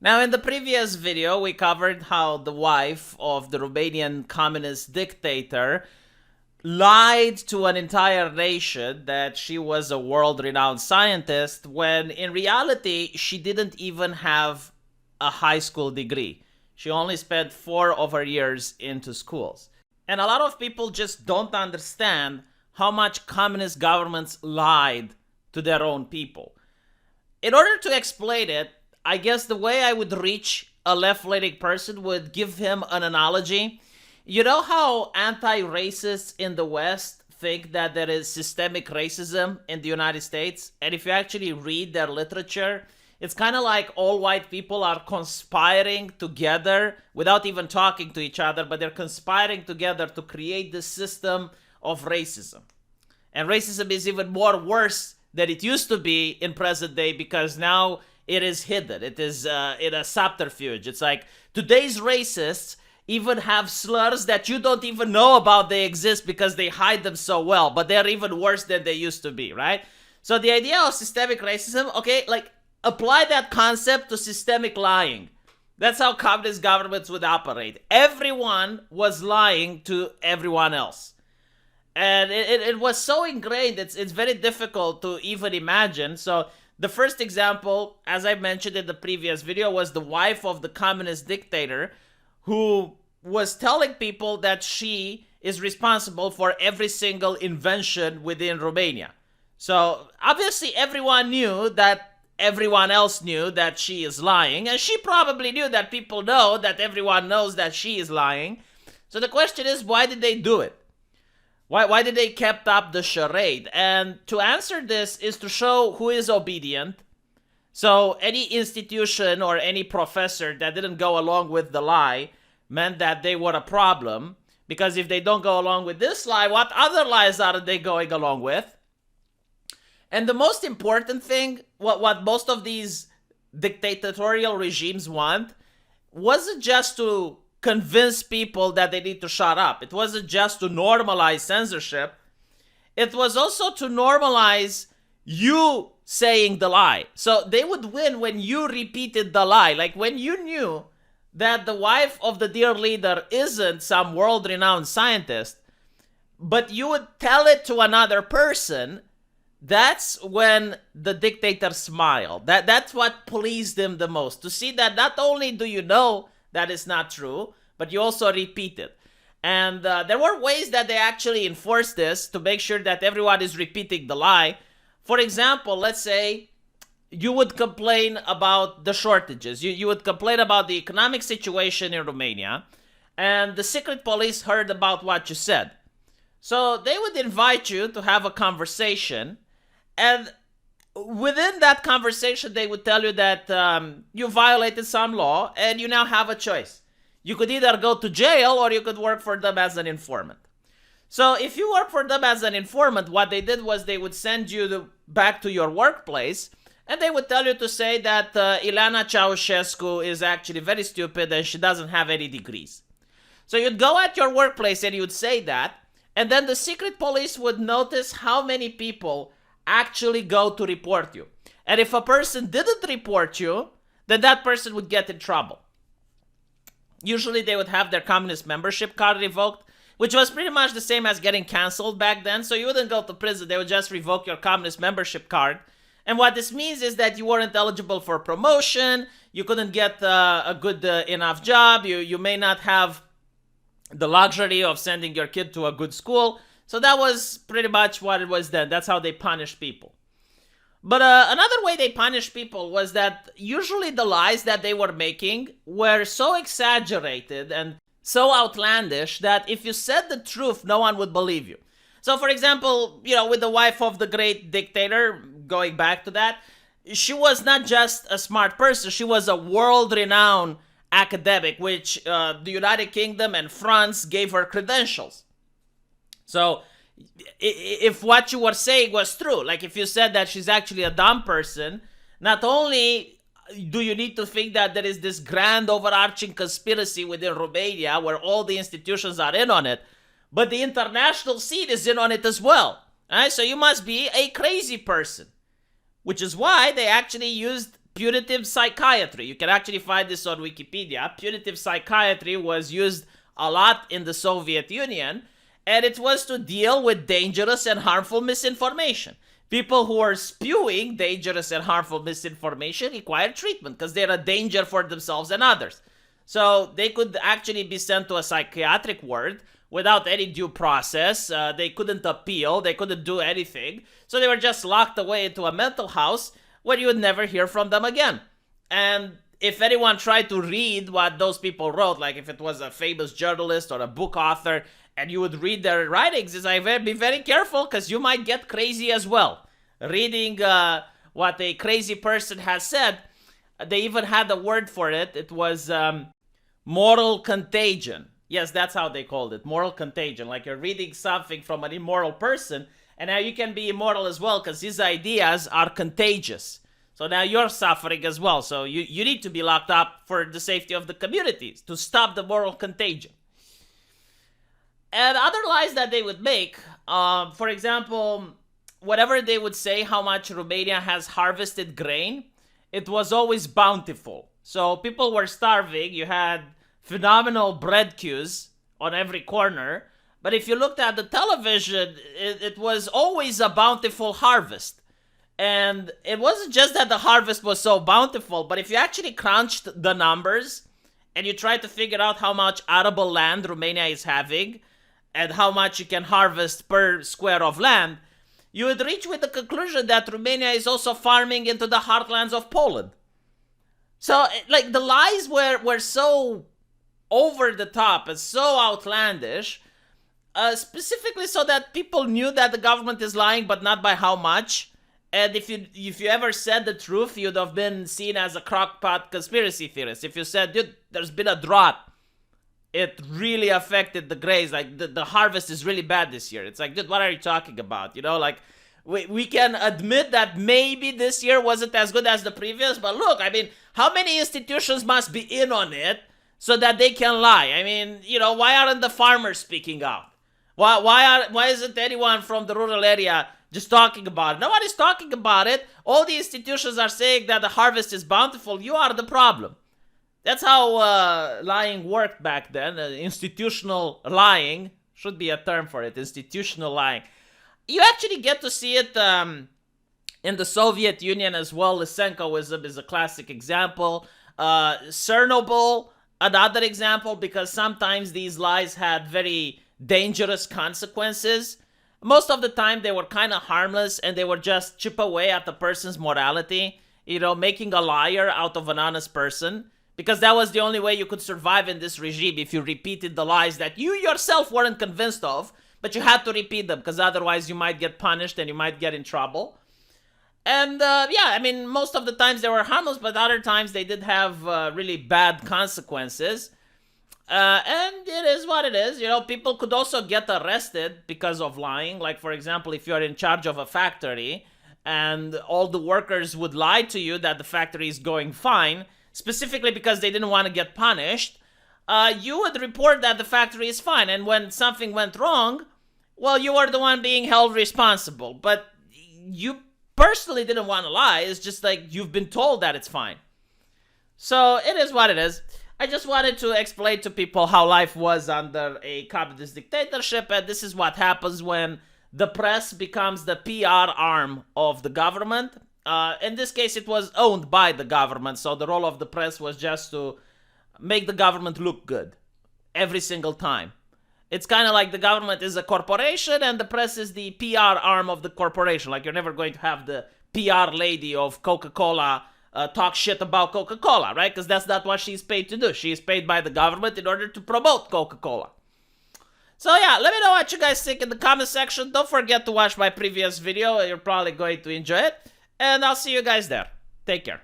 Now, in the previous video, we covered how the wife of the Romanian communist dictator lied to an entire nation that she was a world-renowned scientist when in reality she didn't even have a high school degree. She only spent 4 of her years into schools. And a lot of people just don't understand how much communist governments lied to their own people. In order to explain it, I guess the way I would reach a left-leaning person would give him an analogy. You know how anti-racists in the West think that there is systemic racism in the United States? And if you actually read their literature, it's kind of like all white people are conspiring together without even talking to each other, but they're conspiring together to create this system of racism. And racism is even more worse than it used to be in present day because now it is hidden. It is in a subterfuge. It's like today's racists even have slurs that you don't even know about they exist because they hide them so well, but they're even worse than they used to be, right? So the idea of systemic racism, okay, like apply that concept to systemic lying. That's how communist governments would operate. Everyone was lying to everyone else. And it was so ingrained, it's very difficult to even imagine. So the first example, as I mentioned in the previous video, was the wife of the communist dictator who was telling people that she is responsible for every single invention within Romania. So obviously everyone knew that everyone else knew that she is lying, and she probably knew that people know that everyone knows that she is lying. So the question is, why did they do it? Why did they kept up the charade? And to answer this is to show who is obedient. So any institution or any professor that didn't go along with the lie meant that they were a problem. Because if they don't go along with this lie, what other lies are they going along with? And the most important thing, what most of these dictatorial regimes want, wasn't just to convince people that they need to shut up. It wasn't just to normalize censorship. It was also to normalize you saying the lie. So they would win when you repeated the lie. Like when you knew that the wife of the dear leader isn't some world-renowned scientist, but you would tell it to another person, that's when the dictator smiled. That's what pleased him the most. To see that not only do you know that is not true, but you also repeat it. And there were ways that they actually enforced this to make sure that everyone is repeating the lie. For example, let's say you would complain about the shortages. You would complain about the economic situation in Romania, and the secret police heard about what you said. So they would invite you to have a conversation, and within that conversation, they would tell you that you violated some law and you now have a choice. You could either go to jail or you could work for them as an informant. So if you work for them as an informant, what they did was they would send you back to your workplace and they would tell you to say that Ilana Ceausescu is actually very stupid and she doesn't have any degrees. So you'd go at your workplace and you'd say that, and then the secret police would notice how many people actually go to report you. And if a person didn't report you, then that person would get in trouble. Usually they would have their communist membership card revoked, which was pretty much the same as getting canceled back then. So you wouldn't go to prison, they would just revoke your communist membership card. And what this means is that you weren't eligible for promotion, you couldn't get a good enough job, you may not have the luxury of sending your kid to a good school. So that was pretty much what it was then. That's how they punished people. But another way they punished people was that usually the lies that they were making were so exaggerated and so outlandish that if you said the truth, no one would believe you. So for example, with the wife of the great dictator, going back to that, she was not just a smart person, she was a world-renowned academic, which the United Kingdom and France gave her credentials. So if what you were saying was true, like if you said that she's actually a dumb person, not only do you need to think that there is this grand overarching conspiracy within Romania where all the institutions are in on it, but the international scene is in on it as well. Right? So you must be a crazy person, which is why they actually used punitive psychiatry. You can actually find this on Wikipedia. Punitive psychiatry was used a lot in the Soviet Union, and it was to deal with dangerous and harmful misinformation. People who are spewing dangerous and harmful misinformation require treatment because they're a danger for themselves and others. So they could actually be sent to a psychiatric ward without any due process. They couldn't appeal. They couldn't do anything. So they were just locked away into a mental house where you would never hear from them again. And if anyone tried to read what those people wrote, like if it was a famous journalist or a book author, and you would read their writings, it's like, be very careful because you might get crazy as well. Reading what a crazy person has said, they even had a word for it. It was moral contagion. Yes, that's how they called it, moral contagion. Like you're reading something from an immoral person, and now you can be immoral as well because his ideas are contagious. So now you're suffering as well. So you need to be locked up for the safety of the communities to stop the moral contagion. And other lies that they would make, for example, whatever they would say how much Romania has harvested grain, it was always bountiful. So people were starving. You had phenomenal bread queues on every corner. But if you looked at the television, it was always a bountiful harvest. And it wasn't just that the harvest was so bountiful, but if you actually crunched the numbers and you tried to figure out how much arable land Romania is having and how much you can harvest per square of land, you would reach with the conclusion that Romania is also farming into the heartlands of Poland. So, like, the lies were so over the top and so outlandish, specifically so that people knew that the government is lying, but not by how much. And if you ever said the truth, you'd have been seen as a crockpot conspiracy theorist. If you said, dude, there's been a drought, it really affected the grains, like the harvest is really bad this year. It's like, dude, what are you talking about? You know, like, we can admit that maybe this year wasn't as good as the previous, but look, I mean, how many institutions must be in on it so that they can lie? I mean, you know, why aren't the farmers speaking out? Why isn't anyone from the rural area just talking about it? Nobody's talking about it. All the institutions are saying that the harvest is bountiful. You are the problem. That's how lying worked back then. Institutional lying should be a term for it. Institutional lying. You actually get to see it in the Soviet Union as well. Lysenkoism is a classic example. Chernobyl, another example, because sometimes these lies had very dangerous consequences. Most of the time they were kind of harmless and they were just chip away at the person's morality, you know, making a liar out of an honest person, because that was the only way you could survive in this regime, if you repeated the lies that you yourself weren't convinced of, but you had to repeat them because otherwise you might get punished and you might get in trouble. And yeah, I mean, most of the times they were harmless, but other times they did have really bad consequences. And it is what it is. You know, people could also get arrested because of lying. Like, for example, if you're in charge of a factory and all the workers would lie to you that the factory is going fine, specifically because they didn't want to get punished, you would report that the factory is fine. And when something went wrong, well, you are the one being held responsible. But you personally didn't want to lie. It's just like you've been told that it's fine. So it is what it is. I just wanted to explain to people how life was under a communist dictatorship, and this is what happens when the press becomes the PR arm of the government. In this case, it was owned by the government, so the role of the press was just to make the government look good every single time. It's kind of like the government is a corporation and the press is the PR arm of the corporation. Like, you're never going to have the PR lady of Coca-Cola talk shit about Coca-Cola, right? Because that's not what she's paid to do. She is paid by the government in order to promote Coca-Cola. So yeah, let me know what you guys think in the comment section. Don't forget to watch my previous video. You're probably going to enjoy it. And I'll see you guys there. Take care.